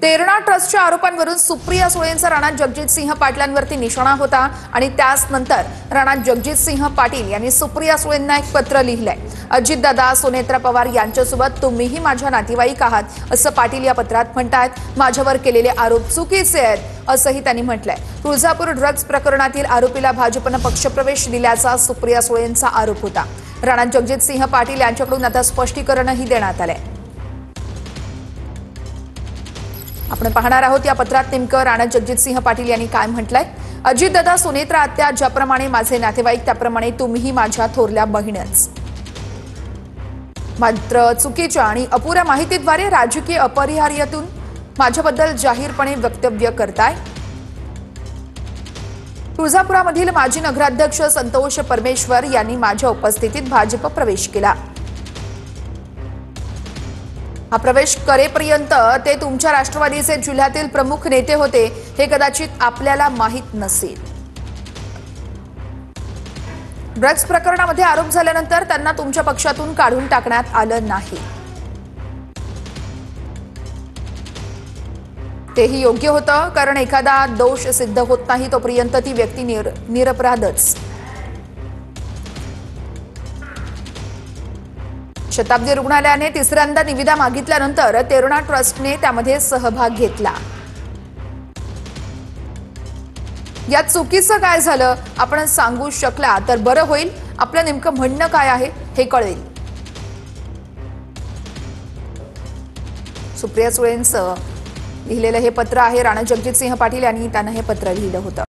तेरणा ट्रस्टच्या आरोपांवरून सुप्रिया सुळेंचा राणा जगजितसिंह पाटलांवरती निशाणा होता आणि त्याच नंतर राणा जगजितसिंह पाटील यांनी सुप्रिया सुळेंना एक पत्र लिहिलंय। अजितदादा, सुनेत्रा पवार यांच्यासोबत तुम्हीही माझ्या नातेवाईक आहात असं पाटील या पत्रात म्हणतात। माझ्यावर केलेले आरोप चुकीचे आहेत असंही त्यांनी म्हटलंय। तुळजापूर ड्रग्ज प्रकरणातील आरोपीला भाजपनं पक्षप्रवेश दिल्याचा सुप्रिया सुळेंचा आरोप होता। राणा जगजितसिंह पाटील यांच्याकडून आता स्पष्टीकरणही देण्यात आलंय। आपण पाहणार आहोत या पत्रात नेमकं राणा जगजितसिंह पाटील यांनी काय म्हटलंय। अजितदादा, सुनेत्रा आत्या ज्याप्रमाणे माझे नातेवाईक त्याप्रमाणे तुम्हीही माझ्या थोरल्या बहिणच। मात्र चुकीच्या आणि अपुऱ्या माहितीद्वारे राजकीय अपरिहार्यतेतून माझ्याबद्दल जाहीरपणे वक्तव्य करताय। तुळजापुरामधील माजी नगराध्यक्ष संतोष परमेश्वर यांनी माझ्या उपस्थितीत भाजप प्रवेश केला। हा प्रवेश करेपर्यंत ते तुमच्या राष्ट्रवादीचे जिल्ह्यातील प्रमुख नेते होते हे कदाचित आपल्याला माहित नसेल। ड्रग्ज प्रकरणामध्ये आरोप झाल्यानंतर त्यांना तुमच्या पक्षातून काढून टाकण्यात आलं नाही। तेही योग्य होतं, कारण एखादा दोष सिद्ध होत नाही तोपर्यंत ती व्यक्ती निरपराधच। शताब्दी रुग्णालयाने तिसऱ्यांदा निविदा मागितल्यानंतर तेरणा ट्रस्टने त्यामध्ये सहभाग घेतला। यात चुकीचं काय झालं आपण सांगू शकला तर बरं होईल। आपलं नेमकं म्हणणं काय आहे हे कळेल। सुप्रिया सुळेंचं लिहिलेलं हे पत्र आहे। राणा जगजितसिंह पाटील यांनी त्यांना हे पत्र लिहिलं होतं।